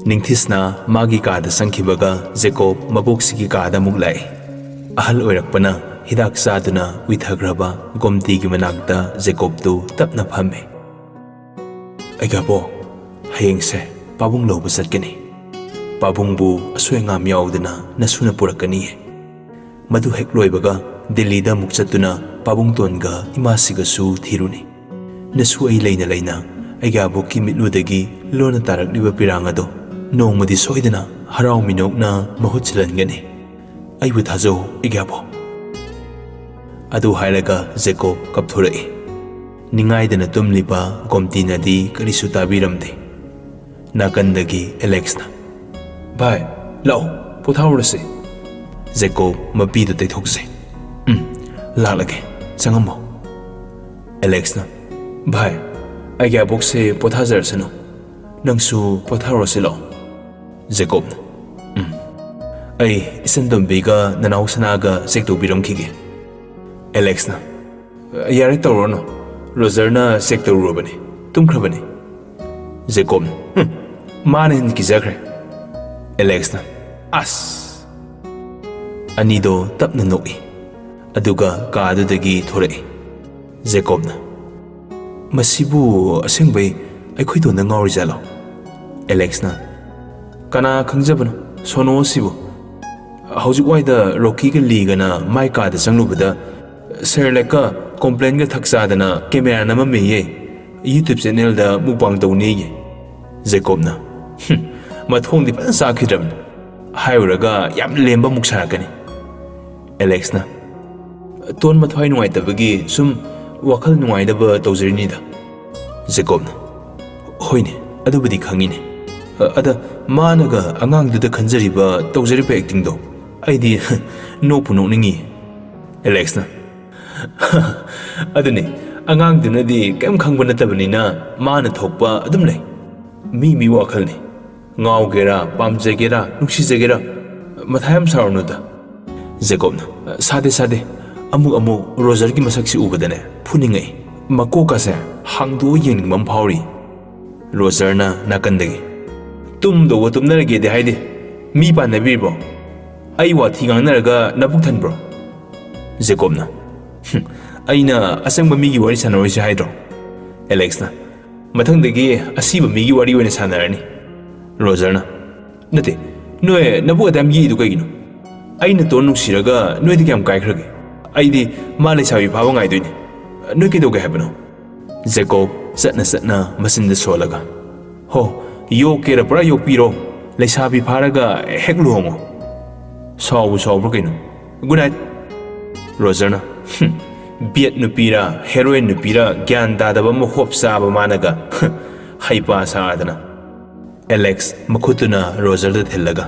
निंथिसना मागी कादा संखिबगा जेकोब मबोक्सिगी कादा मुक लाई अहल ओइरकपना हिदाक चादुना उइथग्रबा गोमतीगी मनाक्ता जेकोबदु तपना फमे अइगाबो हयेंसे पाबुंग लौब चटकनी पाबुंगबु असोयंगाम याउदना नसुना पुरकनी मधु हेक लोइबगा दिल्लीदा मुक चतुना पाबुंग तोनगा इमासिगसु थिरुनी नसु अइ लेना लेना अइगाबो की मिटनुदगी लोना तारकलिबा पिरांगदो नोंमदी सोइदना हराव मिनोकना महुत चलनगनी अइबु थाजो अइगाबो अदु हायरगा जेकोब कपथुरई निंगाइदना तुमलिबा गोमतीनादी करिसु ताबिरमदे नाकंदगी एलेक्सना भाई लाओ पोथाउरसे जेकोब मपीदु तैथोकसे लालगे चंगमो एलेक्सना भाई अइगाबोकसे पोथाजरसनो नंसु पोथाउरसे लाओ जेकोब अइ इसनदुम्बीगा ननाउसनागा चेकतौबिरमखिगे एलेक्सना यारे तौरनो रोजरना चेक तौरुबने तुम्ख्रबने जेकोब माने किजख्रे एलेक्सना अस अनिदो तपना नोई अदुगा कादुदगी थोरई जेकोबना मसिबु असेंबै अखोइदोना ngaurijalo एलेक्सना कना खंजबनो सोनो सिबु हौजिक वाइदा रॉकी के लीगना माइ कादा चंगलुबदा सरलेका कंप्लेन का थक्सादना कैमरा नम मेये यूट्यूब चैनल दा मुबांग तौने ये जेकोबना मथोंदी फन साखिद्रम हायरगा याम लेंबा मुक्सारकनी एलेक्सना तोन मथवाई नुवाइतबगी सुम वखल नुवाइदब तौजरिनीदा जेकोबना होइने अदुबदी खंगिने अदा मानगा अंगांगदुदा खंजरिबा तौजरिबा एक्टिंग दो आइदी नोपु नोनिंगी एलेक्सना अदुने अंगांगदुनदी केम खंगबा नतबनिना माना थोकपा अदुम लै मी वाखलनी ngawgera pamjegera nuksijegera mathayam sarnuda जेकोबना सादे अमु रोजर की मसक्सी उबदने फुनिंगै मकोका से हांगदो येंगमम फावरी रोजरना नाकंदगी तुमदो तुमनरगे दे हाइदे मी पानबिरबो अइ वाथि गांगनरगा नबुक थनब्रो जेकोबना अइना असंग मीगी वारी सनरोइसे हाइद्रो एलेक्सना मथंगदगी असीब मीगी वारी ओइना सानरनी रोजरना नते नोय नबु अदम यीदु कगिनो अइना तो नुसिरगा नोयदि क्याम काइख्रगे अइदि माले साबि फाबो गाइदोइने नोय केदोगे हाबनो जेकोब सतना मसिनद सोलगा हो यो केरा पुरा यो पिरो लेसाबि फारगा हेक लुहोंगो साउ कइनो गुड नाइट रोजरना बियत नुपीरा हेरोइन नुपीरा ज्ञान दादब म होप साब मानगा हाइपा सादना एलेक्स मखुतुना रोजर थिलगा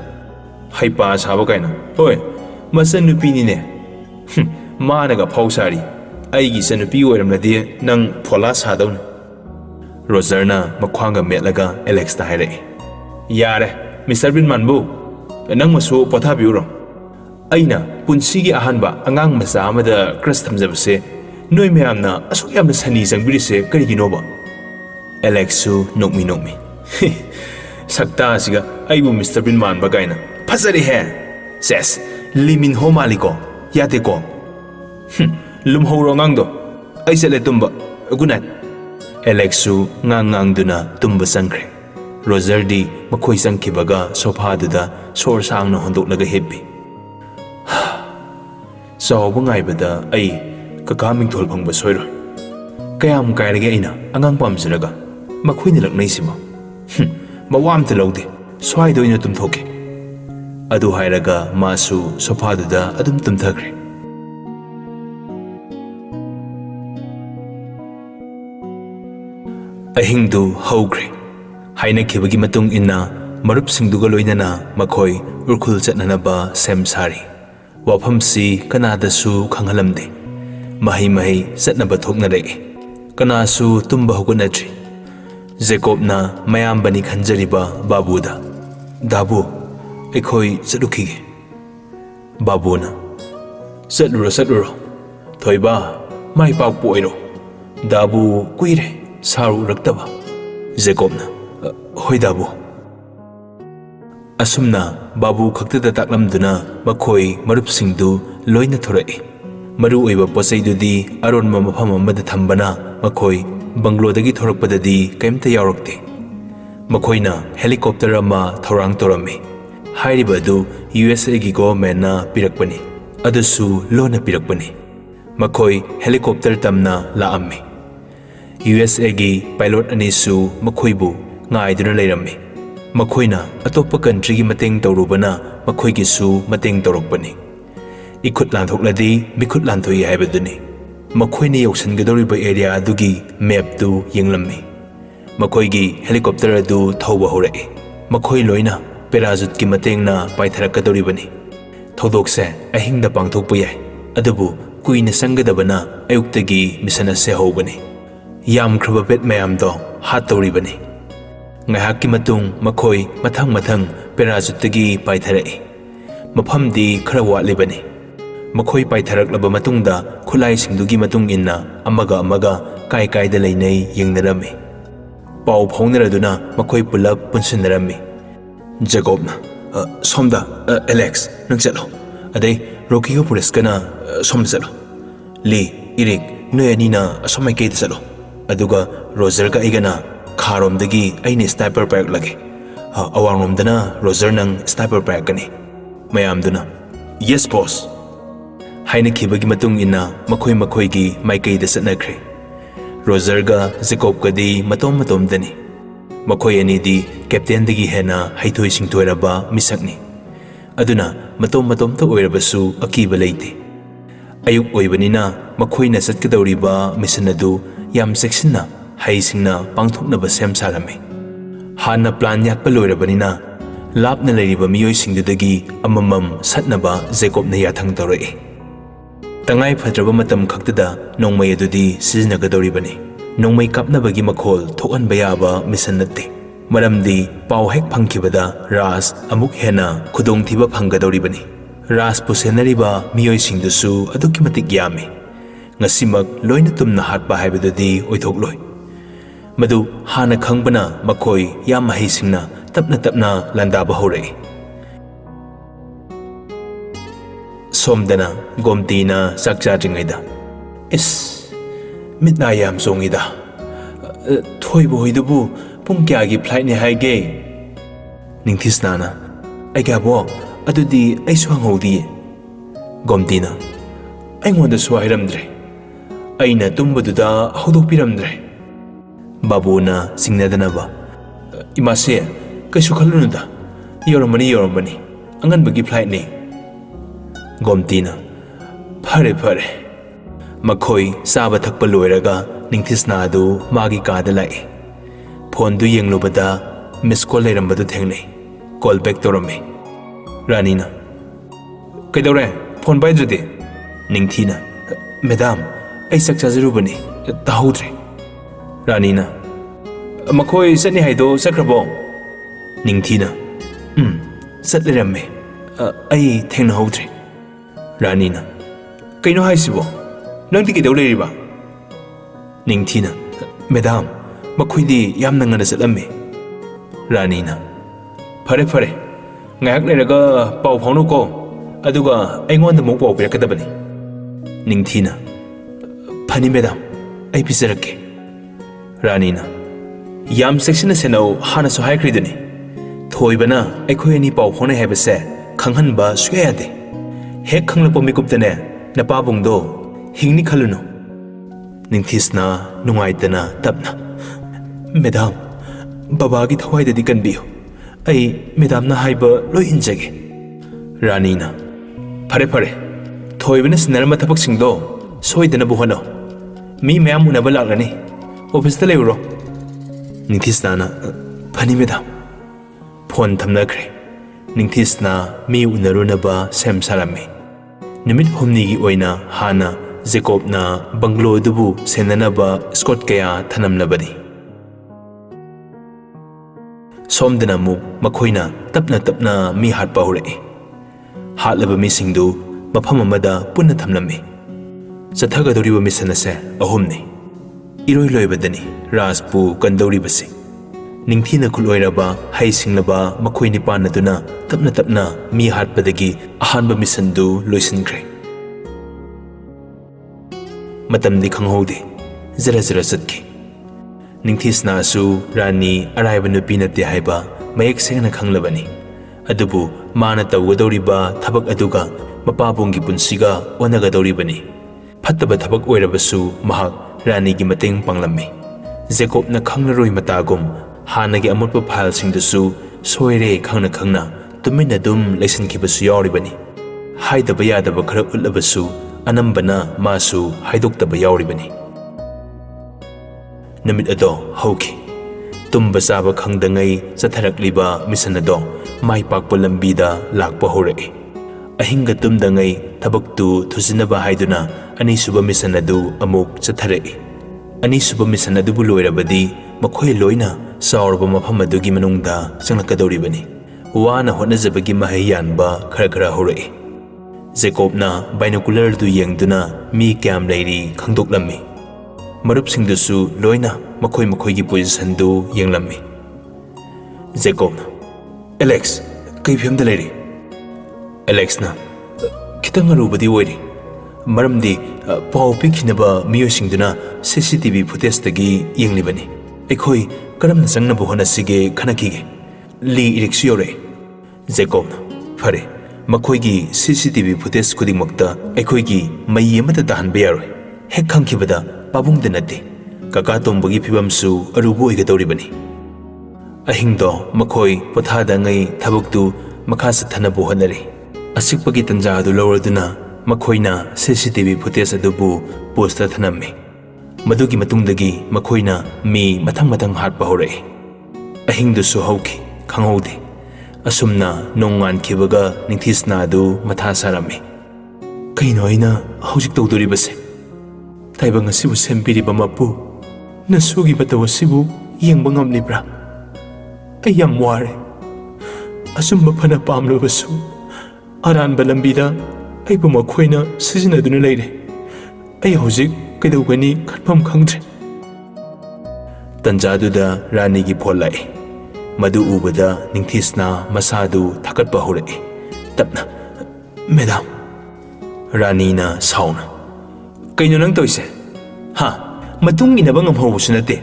हाइपा साब कइनो ओय मसन नुपीनिने मानगा फौसारी अइगी सनुपी ओइरमनदि नंग फोला सादौन रोजरना मख्वांगा मेटलगा एलेक्स ता हाइरे यारे मिस्टर बिन मानबु नंग मसु पोथा बिउरो अइना पुंसीगी अहानबा अंगांग मचा अमदा क्रस थमजबसे नोय मयामना असुक यामना सनी जंगबिरिसे करिगिनोबा एलेक्सु नोकमी सक्ता सिगा अइबु मिस्टर बिन मानबा गाइना फजरे है सेस लिमिन हो मालिको यातेको लुमहौरो ngang do ai sele tumba good night एलेक्सु ngang tumba sangkhre रोजर दी मखोई संखिबगा सोफा दुदा सोर सांगना होंदोकलगा हेपी सावबु ngaibada ai kaka mingthol phangba soiro kayam kairage aina angang pamjiraga मखोइनि लकनै सिमा मवाम te lode swai doina tumthoke adu hairaga masu sofa duda adum tumthakre अहिंगदु हौग्रे हाइनखिबगी मतुंग इन्ना मरुप सिंगदुगा लोइनना मखोई उरखुल चटननबा सेम सारी वाफमसी कनादसु खंगलमदे मही चटनबा थोकनरे कनासु तुम्बा होगनद्री जेकोबना मयामबनी खंजरिबा बाबूदा दाबू एखोई चलुखिगे बाबूना चलुरो थोइबा माइ पाकपो ओइरो दाबू कुइरे सारू रक्तबा जेकोबना होय दाबू असुमना बाबू खक्तदा ताकलमदुना मखोई मरुपसिंगदु लोइना थोरई मरु ओइबा पोसैदुदी अरोनमा मफम अमदा थंबना मखोई बंगलोदगी थोरकपददी कैमता यावरकते मखोइना हेलीकॉप्टर अमा थौरांग तोरम्मी हाइरिबदु USA गी गवर्नमेंटना पिरकपनी अदुसु लोना पिरकपनी मखोई हेलीकॉप्टर तमना लाअम्मी USA गी पायलट अनिसु मखोइबु ngaiduna leirammi मखोइना अतोप कंट्री की मतेंग तौरुबना मखोइगिसु मतेंग तौरकपनी इखुत लांथोक्लदी मिखुत लांथोई हाइबदुनी मखोइने यौसनगदौरिबा एरिया अदुगी मैपदु यंगलम्मी मखोइगी हेलीकॉप्टर अदु थौबा हौरई मखोइ लोइना पैराजूट की मतेंगना पाइथरकदौरिबनी थौदोकसे अहिंगदा पांगथोकपा याय अदुबु कुइना संगदबना अयुक्तगी मिशन असे हौबनी यामख्रबा पेट मयामदो हातौरिबनी ngaihak ki matung makhoi mathang पैराजूट तगी पाइथरई मफमदी खरा वाटलिबनी मखोइ पाइथरकलबा मतुंगदा खुलाई सिंगदुगी मतुंग इन्ना अमगा अमगा काय कायदा लेनै यंगनरमी पाउ फौनरदुना मखोइ पुलप पुनसिनरमी जगोबना सोमदा एलेक्स नंग चलो अदे रोकीगो पुलिसकना सोम चलो ली इरिक नोय अनीना असोमै केदा चलो अदुगा रोजर का इगना खारोमदगी अइने स्नाइपर पैक लगे अवांगरोमदना रोजर नंग स्नाइपर पैक कनी मयामदुना यस बॉस हाइना खिबगी मतुंग इन्ना मखोइ मखोइगी माइकैदा चतनख्रे रोजरगा जेकोबगदी मतोमदनी मखोइ अनीदी कैप्टेनदगी हेना हैथोइ सिंथोइरबा मिसकनी अदुना मतोमता ओइरबसु अकीबा लेते अयुक ओइबनिना मखोइना चतकदौरिबा मिशन अदु याम सेक्सिना हाइसिंगना पांथोकनबा सेम सारमे हाना प्लान याकपा लोइरबनिना लापना लेरिबा मियोइसिंगदगी अममम सतनबा जेकोबना याथंग तौरई तंगाई फद्रबा मतम खक्तदा नोंमै अदुदी सिजनगदौरिबनी नोंमै कापनबगी मखोल थोकहनबा याबा मिशन नत्ते मरमदी पाउ हेक फंखिबदा राज अमुक हेना खुदोंथिबा फंगदौरिबनी राज पुसेनरिबा मियोइसिंगदुसु अदुकी मतिक यामे ngasimak loina tumna hatpa haibadudi oithokloy madu hana khangbana makhoi yam mahisingna tapna landaba horai somdana gomtina sakcha jingaida is midna yam songida thoibo hoidubu pung kya gi flight ne haige ningthisnana aiga bo adudi ai swangodi gomtina aingonda swairamdre aina tumbaduda hodokpiramdre babuna singnadanaba imase kaisu khalunuda yoromani anganbagi flight ne gomtina phare makhoi saba thakpa loiraga ningthisna adu magi kada lai phone du yenglubada miss call leirambadu thengnei call back torame ranina kaidore phone baidrede ningthina madam ai sakcha zarubani tahodre ranina makhoi sani haido sakrabo ningthina satleramme ai thengna hodre ranina kaino haisibo nangdi kidau leiriba ningthina madam makhoi di yamna ngana satlamme ranina phare ngayak leraga pau phauno ko aduga aingonda mok pau pirakadabani ningthina phani madam ai pisarake ranina yam section senau hana so hai kridani thoibana aikhoi ani pau phone hebase khanghanba suyade hek khanglapo mikuptane napabungdo hingni khalunu ningthisna nungaitana tapna madam baba gi thawai dadi kanbiyo ai madam na haiba loi injage ranina phare thoibana sinarma thapak singdo soidana buhano mi mayam unaba laglani office ta leuro ningthisna phani madam phone thamnakre ningthisna mi unarunaba sem sarame nimit humni gi oina hana jacob na banglo dubu senanaba scott kaya thanamnabani somdana mu makhoina tapna mi hatpa hore hatlaba mi singdu mafam amada punna thamlami chathagadoriba mission ase ahumni iroi loibadani rajpu kandori basi ꯅꯤꯡꯊꯤꯅ ꯈꯨꯠꯂꯣꯏꯔꯕ ꯍꯩ ꯁꯤꯡꯂꯕ ꯃꯈꯣꯏ ꯅꯤꯄꯥꯟ ꯑꯗꯨꯅ ꯇꯞꯅ ꯇꯞꯅ ꯃꯤ ꯍꯥꯠꯄꯗꯒꯤ ꯑꯍꯥꯟꯕ ꯃꯤꯁꯟꯗꯨ ꯂꯣꯏꯁꯤꯟꯈ꯭ꯔꯦ꯫ ꯃꯇꯝꯗꯤ ꯈꯪꯍꯧꯗꯦ, ꯖꯔ ꯖꯔ ꯆꯠꯈꯤ꯫ ꯅꯤꯡꯊꯤꯁꯅꯥꯁꯨ ꯔꯥꯅꯤ ꯑꯔꯥꯏꯕ ꯅꯨꯄꯤ ꯅꯠꯇꯦ ꯍꯥꯏꯕ ꯃꯌꯦꯛ ꯁꯦꯡꯅ ꯈꯪꯂꯕꯅꯤ꯫ ꯑꯗꯨꯕꯨ ꯃꯥꯅ ꯇꯧꯒꯗꯧꯔꯤꯕ ꯊꯕꯛ ꯑꯗꯨꯒ ꯃꯄꯥꯕꯨꯡꯒꯤ ꯄꯨꯟꯁꯤꯒ ꯑꯣꯟꯅꯒꯗꯧꯔꯤꯕꯅꯤ꯫ ꯐꯠꯇꯕ ꯊꯕꯛ ꯑꯣꯏꯔꯕꯁꯨ ꯃꯍꯥꯛ ꯔꯥꯅꯤꯒꯤ ꯃꯇꯦꯡ ꯄꯥꯡꯂꯝꯃꯤ꯫ ꯖꯦꯀꯣꯕꯅ ꯈꯪꯂꯔꯣꯏ ꯃꯇꯥꯒꯨꯝ ꯍꯥꯟꯅꯒꯤ ꯑꯃꯣꯠꯄ ꯐꯥꯏꯜꯁꯤꯡꯗꯨꯁꯨ ꯁꯣꯏꯔꯦ ꯈꯪꯅ ꯈꯪꯅ ꯇꯨꯃꯤꯟꯅ ꯑꯗꯨꯝ ꯂꯩꯁꯤꯟꯈꯤꯕꯁꯨ ꯌꯥꯎꯔꯤꯕꯅꯤ꯫ ꯍꯥꯏꯗꯕ ꯌꯥꯗꯕ ꯈꯔ ꯎꯠꯂꯕꯁꯨ ꯑꯅꯝꯕꯅ ꯃꯥꯁꯨ ꯍꯥꯏꯗꯣꯛꯇꯕ ꯌꯥꯎꯔꯤꯕꯅꯤ꯫ ꯅꯨꯃꯤꯠ ꯑꯗꯣ ꯍꯧꯈꯤ꯫ ꯇꯨꯝꯕ ꯆꯥꯕ ꯈꯪꯗꯉꯩ ꯆꯠꯊꯔꯛꯂꯤꯕ ꯃꯤꯁꯟ ꯑꯗꯣ ꯃꯥꯏ ꯄꯥꯛꯄ ꯂꯝꯕꯤꯗ ꯂꯥꯛꯄ ꯍꯧꯔꯛꯏ꯫ ꯑꯍꯤꯡꯒ ꯇꯨꯝꯗꯉꯩ ꯊꯕꯛꯇꯨ ꯊꯨꯖꯤꯟꯅꯕ ꯍꯥꯏꯗꯨꯅ ꯑꯅꯤꯁꯨꯕ ꯃꯤꯁꯟ ꯑꯗꯨ ꯑꯃꯨꯛ ꯆꯠꯊꯔꯛꯏ꯫ ꯑꯅꯤꯁꯨꯕ ꯃꯤꯁꯟ ꯑꯗꯨꯕꯨ ꯂꯣꯏꯔꯕꯗꯤ ꯃꯈꯣꯏ ꯂꯣꯏꯅ ꯆꯥꯎꯔꯕ ꯃꯐꯝ ꯑꯗꯨꯒꯤ ꯃꯅꯨꯡꯗ ꯆꯪꯂꯛꯀꯗꯧꯔꯤꯕꯅꯤ꯫ ꯋꯥꯅ ꯍꯣꯠꯅꯖꯕꯒꯤ ꯃꯍꯩ ꯌꯥꯟꯕ ꯈꯔ ꯈꯔ ꯍꯧꯔꯛꯏ꯫ ꯖꯦꯀꯣꯕꯅ ꯕꯥꯏꯅꯣꯀꯨꯂꯔꯗꯨ ꯌꯦꯡꯗꯨꯅ ꯃꯤ ꯀꯌꯥꯝ ꯂꯩꯔꯤ ꯈꯪꯗꯣꯛꯂꯝꯃꯤ꯫ ꯃꯔꯨꯞꯁꯤꯡꯗꯨꯁꯨ ꯂꯣꯏꯅ ꯃꯈꯣꯏ ꯃꯈꯣꯏꯒꯤ ꯄꯣꯖꯤꯁꯟꯗꯨ ꯌꯦꯡꯂꯝꯃꯤ꯫ ꯖꯦꯀꯣꯕꯅ, "ꯑꯦꯂꯦꯛꯁ, ꯀꯩ ꯐꯤꯚꯝꯗ ꯂꯩꯔꯤ?" ꯑꯦꯂꯦꯛꯁꯅ, "ꯈꯤꯇꯪ ꯑꯔꯨꯕꯗꯤ ꯑꯣꯏꯔꯤ꯫ ꯃꯔꯝꯗꯤ ꯄꯥꯎ ꯄꯤꯈꯤꯅꯕ ꯃꯤꯑꯣꯏꯁꯤꯡꯗꯨꯅ CCTV ꯐꯨꯇꯦꯖꯇꯒꯤ ꯌꯦꯡꯂꯤꯕꯅꯤ꯫ ꯑꯩꯈꯣꯏ ꯀꯔꯝꯅ ꯆꯪꯅꯕ ꯍꯣꯠꯅꯁꯤꯒꯦ ꯈꯟꯅꯈꯤꯒꯦ꯫ ꯂꯤ ꯏꯔꯤꯛꯁꯨ ꯌꯧꯔꯛꯑꯦ." ꯖꯦꯀꯣꯕꯅ, "ꯐꯔꯦ, ꯃꯈꯣꯏꯒꯤ CCTV ꯐꯨꯇꯦꯖ ꯈꯨꯗꯤꯡꯃꯛꯇ ꯑꯩꯈꯣꯏꯒꯤ ꯃꯩ ꯑꯃꯠꯇ ꯇꯥꯍꯟꯕ ꯌꯥꯔꯣꯏ꯫ ꯍꯦꯛ ꯈꯪꯈꯤꯕꯗ ꯄꯥꯕꯨꯡꯗ ꯅꯠꯇꯦ, ꯀꯀꯥ ꯇꯣꯝꯕꯒꯤ ꯐꯤꯚꯝꯁꯨ ꯑꯔꯨꯕ ꯑꯣꯏꯒꯗꯧꯔꯤꯕꯅꯤ." ꯑꯍꯤꯡꯗꯣ ꯃꯈꯣꯏ ꯄꯣꯊꯥꯗꯉꯩ ꯊꯕꯛꯇꯨ ꯃꯈꯥ ꯆꯠꯊꯅꯕ ꯍꯣꯠꯅꯔꯤ꯫ ꯑꯆꯤꯛꯄꯒꯤ ꯇꯟꯖꯥ ꯑꯗꯨ ꯂꯧꯔꯗꯨꯅ ꯃꯈꯣꯏꯅ CCTV ꯐꯨꯇꯦꯖ ꯑꯗꯨꯕꯨ ꯄꯣꯁꯇ ꯊꯅꯝꯃꯤ꯫ ꯃꯗꯨꯒꯤ ꯃꯇꯨꯡꯗꯒꯤ ꯃꯈꯣꯏꯅ ꯃꯤ ꯃꯊꯪ ꯃꯊꯪ ꯍꯥꯠꯄ ꯍꯧꯔꯛꯏ꯫ ꯑꯍꯤꯡꯗꯨꯁꯨ ꯍꯧꯈꯤ, ꯈꯪꯍꯧꯗꯦ꯫ ꯑꯁꯨꯝꯅ ꯅꯣꯡꯉꯥꯟꯈꯤꯕꯒ ꯅꯤꯡꯊꯤꯁꯅꯥꯗꯨ ꯃꯊꯥ ꯁꯥꯔꯝꯃꯤ꯫ "ꯀꯩꯅꯣ ꯑꯩꯅ ꯍꯧꯖꯤꯛ ꯇꯧꯗꯣꯔꯤꯕꯁꯦ? ꯇꯥꯏꯕꯪ ꯑꯁꯤꯕꯨ ꯁꯦꯝꯕꯤꯔꯤꯕ ꯃꯄꯨ, ꯅꯁꯨꯒꯤ ꯃꯇꯧ ꯑꯁꯤꯕꯨ ꯌꯦꯡꯕ ꯉꯝꯂꯤꯕ꯭ꯔꯥ? ꯑꯩ ꯌꯥꯝ ꯋꯥꯔꯦ꯫ ꯑꯆꯨꯝꯕ ꯐꯅ ꯄꯥꯝꯂꯕꯁꯨ ꯑꯔꯥꯟꯕ ꯂꯝꯕꯤꯗ ꯑꯩꯕꯨ ꯃꯈꯣꯏꯅ ꯁꯤꯖꯤꯟꯅꯗꯨꯅ ꯂꯩꯔꯦ꯫ ꯑꯩ ꯍꯧꯖꯤꯛ ꯀꯩꯗꯧꯒꯅꯤ ꯈꯟꯐꯝ ꯈꯪꯗ꯭ꯔꯦ." ꯇꯟꯖꯥꯗꯨꯗ ꯔꯥꯅꯤꯒꯤ ꯐꯣꯟ ꯂꯥꯛꯏ꯫ ꯃꯗꯨ ꯎꯕꯗ ꯅꯤꯡꯊꯤꯁꯅꯥ ꯃꯁꯥꯗꯨ ꯊꯥꯀꯠꯄ ꯍꯧꯔꯛꯏ ꯇꯞꯅ꯫ "ꯃꯦꯗꯥꯝ." ꯔꯥꯅꯤꯅ ꯁꯥꯎꯅ, "ꯀꯩꯅꯣ ꯅꯪ ꯇꯧꯏꯁꯦ? ꯍꯥ? ꯃꯇꯨꯡ ꯏꯟꯅꯕ ꯉꯝꯍꯧꯕꯁꯨ ꯅꯠꯇꯦ,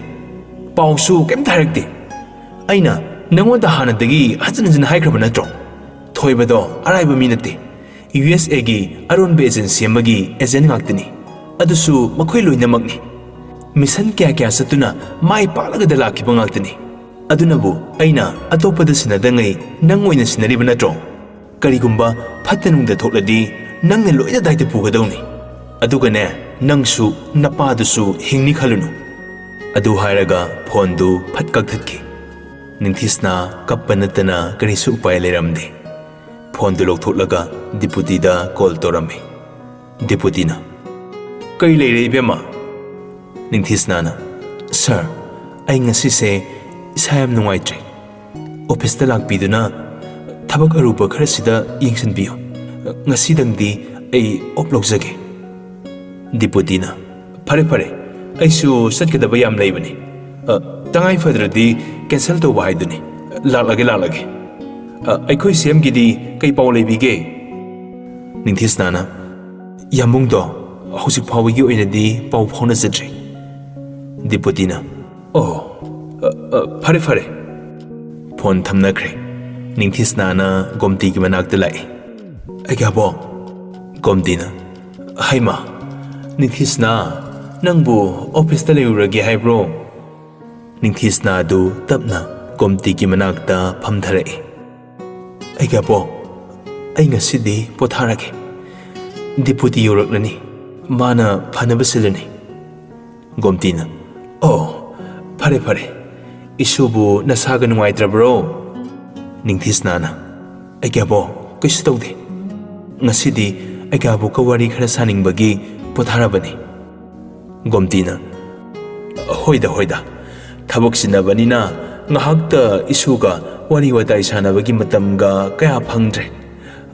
ꯄꯥꯎꯁꯨ ꯀꯩꯝꯇ ꯍꯥꯏꯔꯛꯇꯦ꯫ ꯑꯩꯅ ꯅꯪꯉꯣꯟꯗ ꯍꯥꯟꯅꯗꯒꯤ ꯍꯟꯖꯤꯟ ꯍꯟꯖꯤꯟ ꯍꯥꯏꯈ꯭ꯔꯕ ꯅꯠꯇ꯭ꯔꯣ? ꯊꯣꯏꯕꯗꯣ ꯑꯔꯥꯏꯕ ꯃꯤ ꯅꯠꯇꯦ꯫ USAꯒꯤ ꯑꯔꯣꯟꯕ ꯑꯦꯖꯦꯟꯁꯤ ꯑꯃꯒꯤ ꯑꯦꯖꯦꯟꯠ ꯉꯥꯛꯇꯅꯤ꯫ ꯑꯗꯨꯁꯨ ꯃꯈꯣꯏ ꯂꯣꯏꯅꯃꯛꯅꯤ꯫ ꯃꯤꯁꯟ ꯀꯌꯥ ꯀꯌꯥ ꯆꯠꯇꯨꯅ ꯃꯥꯏ ꯄꯥꯛꯂꯒꯗ ꯂꯥꯛꯈꯤꯕ ꯉꯥꯛꯇꯅꯤ꯫ ꯑꯗꯨꯅꯕꯨ ꯑꯩꯅ ꯑꯇꯣꯞꯄꯗ ꯁꯤꯟꯅꯗꯉꯩ ꯅꯪ ꯑꯣꯏꯅ ꯁꯤꯟꯅꯔꯤꯕ ꯅꯠꯇ꯭ꯔꯣ? ꯀꯔꯤꯒꯨꯝꯕ ꯐꯠꯇ ꯅꯨꯡꯗ ꯊꯣꯛꯂꯗꯤ ꯅꯪꯅ ꯂꯣꯏꯅ ꯗꯥꯏꯇ ꯄꯨꯒꯗꯧꯅꯤ꯫ ꯑꯗꯨꯒꯅꯦ, ꯅꯪꯁꯨ ꯅꯄꯥꯗꯨꯁꯨ ꯍꯤꯡꯅꯤ ꯈꯜꯂꯨꯅꯨ." ꯑꯗꯨ ꯍꯥꯏꯔꯒ ꯐꯣꯟꯗꯨ ꯐꯠ ꯀꯛꯊꯠꯈꯤ꯫ ꯅꯤꯡꯊꯤꯁꯅꯥ ꯀꯞꯄ ꯅꯠꯇꯅ ꯀꯔꯤꯁꯨ ꯎꯄꯥꯏ ꯂꯩꯔꯝꯗꯦ꯫ ꯐꯣꯟꯗꯨ ꯂꯧꯊꯣꯛꯂꯒ ꯗꯤꯄꯨꯇꯤꯗ ꯀꯣꯜ ꯇꯧꯔꯝꯃꯤ꯫ ꯗꯤꯄꯨꯇꯤꯅ, "ꯀꯔꯤ ꯂꯩꯔꯦ ꯏꯕꯦꯝꯃ?" ꯅꯤꯡꯊꯤꯁꯅꯥꯅ, "ꯁꯔ, ꯑꯩ ꯉꯁꯤꯁꯦ ꯏꯁꯥ ꯌꯥꯝ ꯅꯨꯡꯉꯥꯏꯇ꯭ꯔꯦ꯫ ꯑꯣꯐꯤꯁꯇ ꯂꯥꯛꯄꯤꯗꯨꯅ ꯊꯕꯛ ꯑꯔꯨꯕ ꯈꯔꯁꯤꯗ ꯌꯦꯡꯁꯤꯟꯕꯤꯌꯨ꯫ ꯉꯁꯤꯗꯪꯗꯤ ꯑꯩ ꯑꯣꯐ ꯂꯧꯖꯒꯦ." ꯗꯤꯄꯨꯇꯤꯅ, "ꯐꯔꯦ ꯐꯔꯦ, ꯑꯩꯁꯨ ꯆꯠꯀꯗꯕ ꯌꯥꯝ ꯂꯩꯕꯅꯤ꯫ ꯇꯉꯥꯏ ꯐꯗ꯭ꯔꯗꯤ ꯀꯦꯟꯁꯦꯜ ꯇꯧꯕ ꯍꯥꯏꯗꯨꯅꯤ꯫ ꯂꯥꯛꯂꯒꯦ꯫ ꯑꯩꯈꯣꯏ CMꯒꯤꯗꯤ ꯀꯩ ꯄꯥꯎ ꯂꯩꯕꯤꯒꯦ?" ꯅꯤꯡꯊꯤꯁꯅꯥꯅ, "ꯌꯥꯝꯕꯨꯡꯗꯣ ꯍꯧꯖꯤꯛ ꯐꯥꯎꯕꯒꯤ ꯑꯣꯏꯅꯗꯤ ꯄꯥꯎ ꯐꯥꯎꯅꯖꯗ꯭ꯔꯤ." ꯗꯤꯄꯨꯇꯤꯅ, "ꯑꯣ, ꯐꯔꯦ ꯐꯔꯦ." ꯐꯣꯟ ꯊꯝꯅꯈ꯭ꯔꯦ꯫ ꯅꯤꯡꯊꯤꯁꯅꯥꯅ ꯒꯣꯝꯇꯤꯒꯤ ꯃꯅꯥꯛꯇ ꯂꯥꯛꯏ꯫ "ꯑꯩꯒ꯭ꯌꯥꯕꯣ." ꯒꯣꯝꯇꯤꯅ, "ꯍꯩꯃꯥ, ꯅꯤꯡꯊꯤꯁꯅꯥ, ꯅꯪꯕꯨ ꯑꯣꯐꯤꯁꯇ ꯂꯩꯔꯨꯔꯒꯦ ꯍꯥꯏꯕ꯭ꯔꯣ?" ꯅꯤꯡꯊꯤꯁꯅꯥꯗꯨ ꯇꯞꯅ ꯒꯣꯝꯇꯤꯒꯤ ꯃꯅꯥꯛꯇ ꯐꯝꯊꯔꯛꯏ꯫ "ꯑꯩꯒ꯭ꯌꯥꯕꯣ, ꯑꯩ ꯉꯁꯤꯗꯤ ꯄꯣꯊꯥꯔꯒꯦ꯫ ꯗꯤꯄꯨꯇꯤ ꯌꯧꯔꯛꯂꯅꯤ, ꯃꯥꯅ ꯐꯅꯕ ꯁꯤꯜꯂꯅꯤ." ꯒꯣꯝꯇꯤꯅ, "ꯑꯣ, ꯐꯔꯦ ꯐꯔꯦ꯫ ꯏꯁꯨꯕꯨ ꯅꯁꯥꯒ ꯅꯨꯡꯉꯥꯏꯇ꯭ꯔꯕ꯭ꯔꯣ?" ꯅꯤꯡꯊꯤꯁꯅꯥꯅ, "ꯑꯩꯒ꯭ꯌꯥꯕꯣ, ꯀꯩꯁꯨ ꯇꯧꯗꯦ꯫ ꯉꯁꯤꯗꯤ ꯑꯩꯒ꯭ꯌꯥꯕꯣꯒ ꯋꯥꯔꯤ ꯈꯔ ꯁꯥꯅꯤꯡꯕꯒꯤ ꯄꯣꯊꯥꯔꯕꯅꯤ." ꯒꯣꯝꯇꯤꯅ, ꯍꯣꯏꯗ, ꯊꯕꯛ ꯆꯤꯟꯅꯕꯅꯤꯅ ꯉꯥꯏꯍꯥꯛꯇ ꯏꯁꯨꯒ ꯋꯥꯔꯤ ꯋꯥꯇꯥꯏ ꯁꯥꯟꯅꯕꯒꯤ ꯃꯇꯝꯒ ꯀꯌꯥ ꯐꯪꯗ꯭ꯔꯦ꯫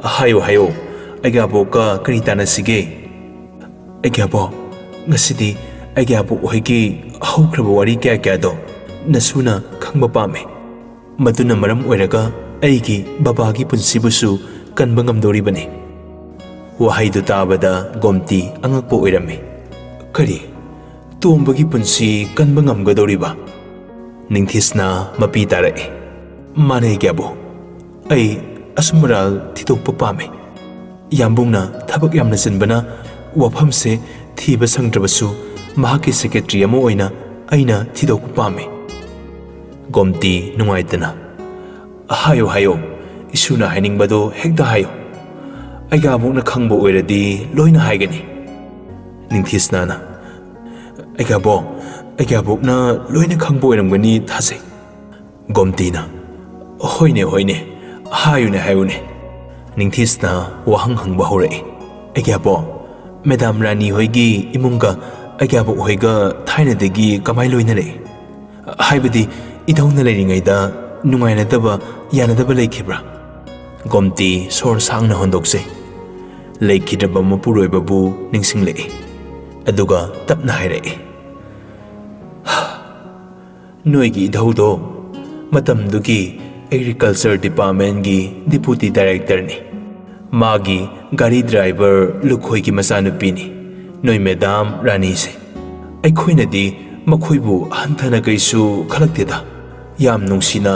ꯍꯥꯏꯌꯣ, ꯑꯩꯒ꯭ꯌꯥꯕꯣꯒ ꯀꯔꯤ ꯇꯥꯟꯅꯁꯤꯒꯦ?" "ꯑꯩꯒ꯭ꯌꯥꯕꯣ, ꯉꯁꯤꯗꯤ ꯑꯩꯒ꯭ꯌꯥꯕꯣ ꯍꯣꯏꯒꯤ ꯍꯧꯈ꯭ꯔꯕ ꯋꯥꯔꯤ ꯀꯌꯥ ꯀꯌꯥꯗꯣ ꯅꯁꯨꯅ ꯈꯪꯕ ꯄꯥꯝꯃꯤ ꯃꯗꯨꯅ ꯃꯔꯝ ꯑꯣꯏꯔꯒ ꯑꯩꯒꯤ ꯕꯕꯥꯒꯤ ꯄꯨꯟꯁꯤꯕꯨꯁꯨ ꯀꯟꯕ ꯉꯝꯗꯧꯔꯤꯕꯅꯤ ꯋꯥꯍꯩꯗꯨ ꯇꯥꯕꯗ ꯒꯣꯝꯇꯤ ꯑꯉꯛꯄ ꯑꯣꯏꯔꯝꯃꯤ ꯀꯔꯤ ꯇꯣꯝꯕꯒꯤ ꯄꯨꯟꯁꯤ ꯀꯟꯕ ꯉꯝꯒꯗꯧꯔꯤꯕ ꯅꯤꯡꯊꯤꯁꯅ ꯃꯄꯤ ꯇꯥꯔꯛꯏ ꯃꯥꯅꯦ ꯒ꯭ꯌꯥꯕꯣ ꯑꯩ ꯑꯁꯨꯝꯕꯔꯥꯜ ꯊꯤꯗꯣꯛꯄ ꯄꯥꯝꯃꯤ ꯌꯥꯝꯕꯨꯡꯅ ꯊꯕꯛ ꯌꯥꯝꯅ ꯆꯤꯟꯕꯅ ꯋꯥꯐꯝꯁꯦ ꯊꯤꯕ ꯁꯪꯗ꯭ꯔꯕꯁꯨ ꯃꯍꯥꯛꯀꯤ ꯁꯦꯀ꯭ꯔꯦꯇꯔꯤ ꯑꯃ ꯑꯣꯏꯅ ꯑꯩꯅ ꯊꯤꯗꯣꯛꯄ ꯄꯥꯝꯃꯤ ꯒꯣꯝꯇꯤ ꯅꯨꯡꯉꯥꯏꯇꯅ ꯍꯥꯏꯌꯣ ꯍꯥꯏꯌꯣ ꯏꯁꯨꯅ ꯍꯥꯏꯅꯤꯡꯕꯗꯣ ꯍꯦꯛꯇ ꯍꯥꯏꯌꯣ ꯑꯩꯒꯥꯕꯣꯛꯅ ꯈꯪꯕ ꯑꯣꯏꯔꯗꯤ ꯂꯣꯏꯅ ꯍꯥꯏꯒꯅꯤ ꯅꯤꯡꯊꯤꯁꯅꯥꯅ ꯑꯩꯒꯥꯕꯣꯛꯅ ꯂꯣꯏꯅ ꯈꯪꯕ ꯑꯣꯏꯔꯝꯒꯅꯤ ꯊꯥꯖꯩ ꯒꯣꯝꯇꯤꯅ ꯍꯣꯏꯅꯦ ꯍꯣꯏꯅꯦ ꯍꯥꯏꯌꯨꯅꯦ ꯅꯤꯡꯊꯤꯁꯅ ꯋꯥꯍꯪ ꯍꯪꯕ ꯍꯧꯔꯛꯏ ꯑꯩꯒꯥꯕꯣꯛ ꯃꯦꯗꯥꯝ ꯔꯥꯅꯤ ꯍꯣꯏꯒꯤ ꯏꯃꯨꯡꯒ ꯑꯩꯒꯥꯕꯣꯛ ꯍꯣꯏꯒ ꯊꯥꯏꯅꯗꯒꯤ ꯀꯃꯥꯏ ꯂꯣꯏꯅꯔꯛꯏ ꯍꯥꯏꯕꯗꯤ ꯏꯙꯧꯅ ꯂꯩꯔꯤꯉꯩꯗ ꯅꯨꯡꯉꯥꯏꯅꯗꯕ ꯌꯥꯅꯗꯕ ꯂꯩꯈꯤꯕ꯭ꯔꯥ ꯒꯣꯝꯇꯤ ꯁꯣꯔ ꯁꯥꯡꯅ ꯍꯣꯟꯗꯣꯛꯆꯩ ꯂꯩꯈꯤꯗ꯭ꯔꯕ ꯃꯄꯨꯔꯣꯏꯕꯕꯨ ꯅꯤꯡꯁꯤꯡꯂꯛꯏ ꯑꯗꯨꯒ ꯇꯞꯅ ꯍꯥꯏꯔꯛꯏ ꯅꯣꯏꯒꯤ ꯏꯙꯧꯗꯣ ꯃꯇꯝꯗꯨꯒꯤ ꯑꯦꯒ꯭ꯔꯤꯀꯜꯆꯔ ꯗꯤꯄꯥꯔꯠꯃꯦꯟꯠꯒꯤ ꯗꯤꯄꯨꯇꯤ ꯗꯥꯏꯔꯦꯛꯇꯔꯅꯤ ꯃꯥꯒꯤ ꯒꯥꯔꯤ ꯗ꯭ꯔꯥꯏꯚꯔ ꯂꯨꯈꯣꯏꯒꯤ ꯃꯆꯥꯅꯨꯄꯤꯅꯤ ꯅꯣꯏ ꯃꯦꯗꯥꯝ ꯔꯥꯅꯤꯁꯦ ꯑꯩꯈꯣꯏꯅꯗꯤ ꯃꯈꯣꯏꯕꯨ ꯍꯟꯊꯅ ꯀꯩꯁꯨ ꯈꯜꯂꯛꯇꯦꯗ ꯌꯥꯝ ꯅꯨꯡꯁꯤꯅ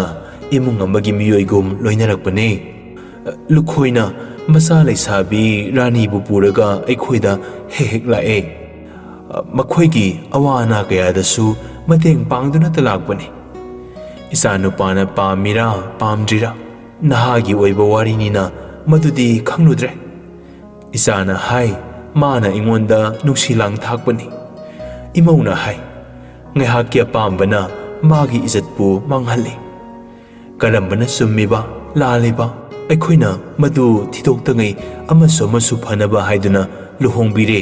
ꯏꯃꯨꯡ ꯑꯃꯒꯤ ꯃꯤꯑꯣꯏꯒꯨꯝ ꯂꯣꯏꯅꯔꯛꯄꯅꯦ ꯂꯨꯈꯣꯏꯅ ꯃꯆꯥ ꯂꯩꯁꯥꯕꯤ ꯔꯥꯅꯤꯕꯨ ꯄꯨꯔꯒ ꯑꯩꯈꯣꯏꯗ ꯍꯦꯛ ꯂꯥꯛꯑꯦ ꯃꯈꯣꯏꯒꯤ ꯑꯋꯥ ꯑꯅꯥ ꯀꯌꯥꯗꯁꯨ ꯃꯇꯦꯡ ꯄꯥꯡꯗꯨꯅꯇ ꯂꯥꯛꯄꯅꯤ ꯏꯆꯥꯅꯨꯄꯥꯅ ꯄꯥꯝꯃꯤꯔꯥ ꯄꯥꯝꯗ꯭ꯔꯤꯔꯥ ꯅꯍꯥꯒꯤ ꯑꯣꯏꯕ ꯋꯥꯔꯤꯅꯤꯅ ꯃꯗꯨꯗꯤ ꯈꯪꯂꯨꯗ꯭ꯔꯦ ꯏꯆꯥꯅ ꯍꯥꯏ ꯃꯥꯅ ꯑꯩꯉꯣꯟꯗ ꯅꯨꯡꯁꯤ ꯂꯥꯡ ꯊꯥꯛꯄꯅꯤ ꯏꯃꯧꯅ ꯍꯥꯏ ꯉꯥꯏꯍꯥꯛꯀꯤ ꯑꯄꯥꯝꯕꯅ ꯃꯥꯒꯤ ꯏꯖꯠꯄꯨ ꯃꯥꯡꯍꯜꯂꯤ ꯀꯔꯝꯕꯅ ꯆꯨꯝꯃꯤꯕ ꯂꯥꯜꯂꯤꯕ ꯑꯩꯈꯣꯏꯅ ꯃꯗꯨ ꯊꯤꯗꯣꯛꯇꯉꯩ ꯑꯃꯁꯨ ꯐꯅꯕ ꯍꯥꯏꯗꯨꯅ ꯂꯨꯍꯣꯡꯕꯤꯔꯦ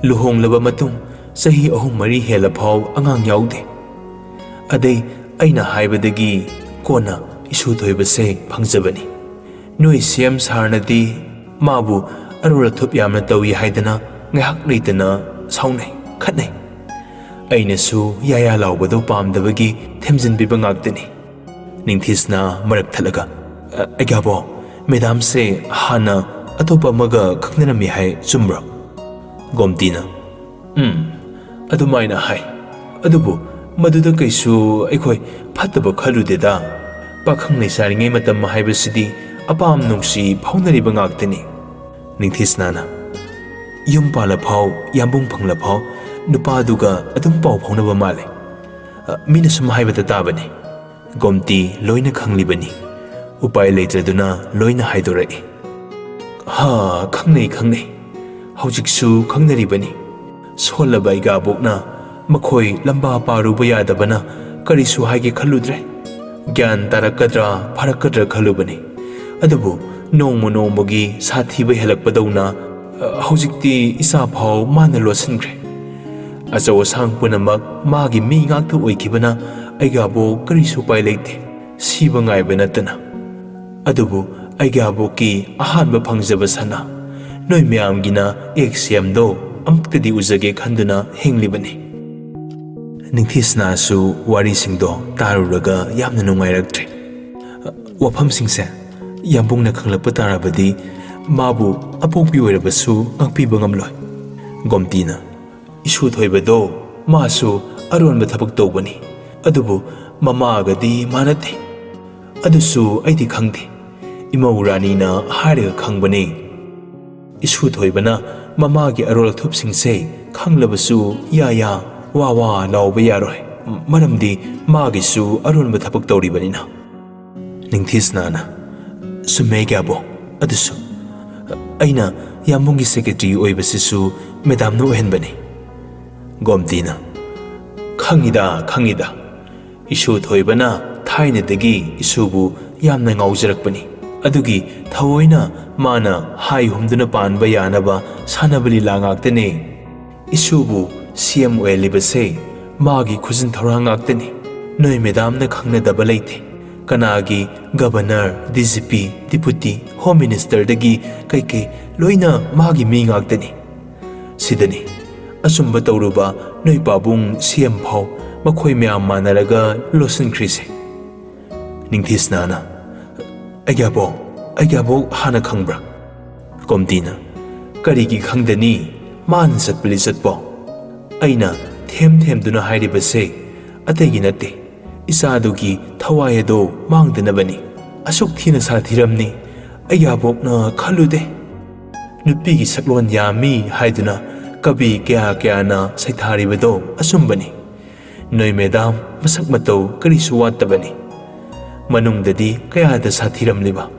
ꯂꯨꯍꯣꯡꯂꯕ ꯃꯇꯨꯡ ꯆꯍꯤ 3-4 ꯍꯦꯜꯂ ꯐꯥꯎ ꯑꯉꯥꯡ ꯌꯥꯎꯗꯦ ꯑꯗꯩ ꯑꯩꯅ ꯍꯥꯏꯕꯗꯒꯤ ꯀꯣꯟꯅ ꯏꯁꯨꯊꯣꯏꯕꯁꯦ ꯐꯪꯖꯕꯅꯤ ꯅꯣꯏ ꯁꯤꯑꯦꯝ ꯁꯥꯔꯅꯗꯤ ꯃꯥꯕꯨ ꯑꯔꯣꯜ ꯑꯊꯨꯞ ꯌꯥꯝꯅ ꯇꯧꯏ ꯍꯥꯏꯗꯅ ꯉꯥꯏꯍꯥꯛ ꯂꯩꯇꯅ ꯁꯥꯎꯅꯩ ꯈꯠꯅꯩ ꯑꯩꯅꯁꯨ ꯌꯥꯌꯥ ꯂꯥꯎꯕꯗꯣ ꯄꯥꯝꯗꯕꯒꯤ ꯊꯦꯝꯖꯤꯟꯕꯤꯕ ꯉꯥꯛꯇꯅꯤ ꯅꯤꯡꯊꯤꯁꯅ ꯃꯔꯛ ꯊꯠꯂꯒ ꯑꯩꯒꯥꯕꯣꯛ ꯃꯦꯗꯥꯝꯁꯦ ꯍꯥꯟꯅ ꯑꯇꯣꯞꯄ ꯑꯃꯒ ꯈꯪꯅꯔꯝꯃꯤ ꯍꯥꯏ ꯆꯨꯝꯕ꯭ꯔꯣ ꯒꯣꯝꯇꯤꯅ ꯑꯗꯨꯃꯥꯏꯅ ꯍꯥꯏ ꯑꯗꯨꯕꯨ ꯃꯗꯨꯗ ꯀꯩꯁꯨ ꯑꯩꯈꯣꯏ ꯐꯠꯇꯕ ꯈꯜꯂꯨꯗꯦꯗ ꯄꯥꯈꯪ ꯂꯩꯁꯥꯔꯤꯉꯩ ꯃꯇꯝ ꯍꯥꯏꯕꯁꯤꯗꯤ ꯑꯄꯥꯝ ꯅꯨꯡꯁꯤ ꯐꯥꯎꯅꯔꯤꯕ ꯉꯥꯛꯇꯅꯤ ꯅꯤꯡꯊꯤꯁꯅꯥꯅ ꯌꯨꯝ ꯄꯥꯜꯂꯐꯥꯎ ꯌꯥꯝꯕꯨꯡ ꯐꯪꯂꯐꯥꯎ ꯅꯨꯄꯥꯗꯨꯒ ꯑꯗꯨꯝ ꯄꯥꯎ ꯐꯥꯎꯅꯕ ꯃꯥꯜꯂꯦ ꯃꯤꯅ ꯁꯨꯝ ꯍꯥꯏꯕꯗ ꯇꯥꯕꯅꯤ ꯒꯣꯝꯇꯤ ꯂꯣꯏꯅ ꯈꯪꯂꯤꯕꯅꯤ ꯎꯄꯥꯏ ꯂꯩꯇ꯭ꯔꯗꯨꯅ ꯂꯣꯏꯅ ꯍꯥꯏꯗꯣꯔꯛꯏ ꯈꯪꯅꯩ ꯍꯧꯖꯤꯛꯁꯨ ꯈꯪꯅꯔꯤꯕꯅꯤ ꯁꯣꯜꯂꯕ ꯑꯩꯒꯥꯕꯣꯛꯅ ꯃꯈꯣꯏ ꯂꯝꯕꯥ ꯄꯥꯔꯨꯕ ꯌꯥꯗꯕꯅ ꯀꯔꯤꯁꯨ ꯍꯥꯏꯒꯦ ꯈꯜꯂꯨꯗ꯭ꯔꯦ ꯒ꯭ꯌꯥꯟ ꯇꯥꯔꯛꯀꯗ꯭ꯔꯥ ꯐꯔꯛꯀꯗ꯭ꯔꯥ ꯈꯜꯂꯨꯕꯅꯤ ꯑꯗꯨꯕꯨ ꯅꯣꯡꯃꯒꯤ ꯁꯥꯊꯤꯕ ꯍꯦꯜꯂꯛꯄꯗꯧꯅ ꯍꯧꯖꯤꯛꯇꯤ ꯏꯆꯥ ꯐꯥꯎ ꯃꯥꯅ ꯂꯣꯠꯁꯤꯟꯈ꯭ꯔꯦ ꯑꯆꯧ ꯑꯁꯥꯡ ꯄꯨꯝꯅꯃꯛ ꯃꯥꯒꯤ ꯃꯤ ꯉꯥꯛꯇ ꯑꯣꯏꯈꯤꯕꯅ ꯑꯩꯒꯥꯕꯣꯛ ꯀꯔꯤꯁꯨ ꯎꯄꯥꯏ ꯂꯩꯇꯦ ꯁꯤꯕ ꯉꯥꯏꯕ ꯅꯠꯇꯅ ꯑꯗꯨꯕꯨ ꯑꯩꯒꯥꯕꯣꯛꯀꯤ ꯑꯍꯥꯟꯕ ꯐꯪꯖꯕ ꯁꯅꯥ ꯅꯣꯏ ꯃꯌꯥꯝꯒꯤꯅ ꯑꯦꯛꯁꯤꯌꯝꯗꯣ ꯑꯃꯨꯛꯇꯗꯤ ꯎꯖꯒꯦ ꯈꯟꯗꯨꯅ ꯍꯤꯡꯂꯤꯕꯅꯤ ꯅꯤꯡꯊꯤꯁꯅꯥꯁꯨ ꯋꯥꯔꯤꯁꯤꯡꯗꯣ ꯇꯥꯔꯨꯔꯒ ꯌꯥꯝꯅ ꯅꯨꯡꯉꯥꯏꯔꯛꯇ꯭ꯔꯦ ꯋꯥꯐꯝꯁꯤꯡꯁꯦ ꯌꯥꯝꯕꯨꯡꯅ ꯈꯪꯂꯛꯄ ꯇꯥꯔꯕꯗꯤ ꯃꯥꯕꯨ ꯑꯄꯣꯛꯄꯤ ꯑꯣꯏꯔꯕꯁꯨ ꯉꯥꯛꯄꯤꯕ ꯉꯝꯂꯣꯏ ꯒꯣꯝꯇꯤꯅ ꯏꯁꯨꯊꯣꯏꯕꯗꯣ ꯃꯥꯁꯨ ꯑꯔꯣꯟꯕ ꯊꯕꯛ ꯇꯧꯕꯅꯤ ꯑꯗꯨꯕꯨ ꯃꯃꯥꯒꯗꯤ ꯃꯥꯟꯅꯗꯦ ꯑꯗꯨꯁꯨ ꯑꯩꯗꯤ ꯈꯪꯗꯦ ꯏꯃꯧ ꯔꯥꯅꯤꯅ ꯍꯥꯏꯔꯒ ꯈꯪꯕꯅꯤ ꯏꯁꯨꯊꯣꯏꯕꯅ ꯃꯃꯥꯒꯤ ꯑꯔꯣꯜ ꯑꯊꯨꯞꯁꯤꯡꯁꯦ ꯈꯪꯂꯕꯁꯨ ꯌꯥ ꯋꯥ ꯂꯥꯎꯕ ꯌꯥꯔꯣꯏ ꯃꯔꯝꯗꯤ ꯃꯥꯒꯤꯁꯨ ꯑꯔꯣꯟꯕ ꯊꯕꯛ ꯇꯧꯔꯤꯕꯅꯤꯅ ꯅꯤꯡꯊꯤꯁꯅꯥꯅ ꯆꯨꯝꯃꯦ ꯑꯩꯒꯥꯕꯣꯛ ꯑꯗꯨꯁꯨ ꯑꯩꯅ ꯌꯥꯝꯕꯨꯡꯒꯤ ꯁꯦꯀ꯭ꯔꯦꯇꯔꯤ ꯑꯣꯏꯕꯁꯤꯁꯨ ꯃꯦꯗꯥꯝꯅ ꯑꯣꯏꯍꯟꯕꯅꯤ ꯒꯣꯝꯇꯤꯅ ꯈꯪꯉꯤꯗ ꯏꯁꯨꯊꯣꯏꯕꯅ ꯊꯥꯏꯅꯗꯒꯤ ꯏꯁꯨꯕꯨ ꯌꯥꯝꯅ ꯉꯥꯎꯖꯔꯛꯄꯅꯤ ꯑꯗꯨꯒꯤ ꯊꯑꯣꯏꯅ ꯃꯥꯅ ꯍꯥꯏ ꯍꯨꯝꯗꯨꯅ ꯄꯥꯟꯕ ꯌꯥꯅꯕ ꯁꯥꯟꯅꯕ ꯂꯤꯂꯥ ꯉꯥꯛꯇꯅꯤ ꯏꯁꯨꯕꯨ ꯁꯤꯑꯦꯝ ꯑꯣꯏꯍꯜꯂꯤꯕꯁꯦ ꯃꯥꯒꯤ ꯈꯨꯖꯤꯟ ꯊꯧꯔꯥꯡ ꯉꯥꯛꯇꯅꯤ ꯅꯣꯏ ꯃꯦꯗꯥꯝꯅ ꯈꯪꯅꯗꯕ ꯂꯩꯇꯦ ꯀꯅꯥꯒꯤ ꯒꯕꯔꯅꯔ ꯗꯤꯖꯤꯄꯤ ꯗꯤꯄꯨꯇꯤ ꯍꯣꯝ ꯃꯤꯅꯤꯁꯇꯔꯗꯒꯤ ꯀꯩꯀꯩ ꯂꯣꯏꯅ ꯃꯥꯒꯤ ꯃꯤ ꯉꯥꯛꯇꯅꯤ ꯁꯤꯗꯅꯤ ꯑꯆꯨꯝꯕ ꯇꯧꯔꯨꯕ ꯅꯣꯏ ꯄꯥꯕꯨꯡ ꯁꯤꯑꯦꯝ ꯐꯥꯎ ꯃꯈꯣꯏ ꯃꯌꯥꯝ ꯃꯥꯟꯅꯔꯒ ꯂꯣꯠꯁꯤꯟꯈ꯭ꯔꯤꯁꯦ? ꯅꯤꯡꯊꯤꯁꯅꯥꯅ ꯑꯩꯒ꯭ꯌꯥꯕꯣꯛ ꯍꯥꯟꯅ ꯈꯪꯕ꯭ꯔꯥ? ꯀꯣꯝꯇꯤꯅ ꯀꯔꯤꯒꯤ ꯈꯪꯗꯅꯤ, ꯃꯥꯅ ꯆꯠꯄ ꯂꯤꯆꯠꯄꯣ? ꯑꯩꯅ ꯊꯦꯝꯗꯨꯅ ꯍꯥꯏꯔꯤꯕꯁꯦ ꯑꯇꯩꯒꯤ ꯅꯠꯇꯦ, ꯏꯆꯥꯗꯨꯒꯤ ꯊꯋꯥꯏ ꯑꯗꯣ ꯃꯥꯡꯗꯅꯕꯅꯤ꯫ ꯑꯁꯨꯛ ꯊꯤꯅ ꯁꯥꯊꯤꯔꯝꯅꯤ ꯑꯩꯒ꯭ꯌꯥꯕꯣꯛꯅ ꯈꯜꯂꯨꯗꯦ꯫ ꯅꯨꯄꯤꯒꯤ ꯁꯛꯂꯣꯟ ꯌꯥꯝꯃꯤ ꯍꯥꯏꯗꯨꯅ ꯀꯕꯤ ꯀꯌꯥꯅ ꯁꯩꯊꯥꯔꯤꯕꯗꯣ ꯑꯆꯨꯝꯕꯅꯤ꯫ ꯅꯣꯏ ꯃꯦꯗꯥꯝ ꯃꯁꯛ ꯃꯇꯧ ꯀꯔꯤꯁꯨ ꯋꯥꯠꯇꯕꯅꯤ, ꯃꯅꯨꯡꯗꯗꯤ ꯀꯌꯥꯗ ꯁꯥꯊꯤꯔꯝꯂꯤꯕ꯫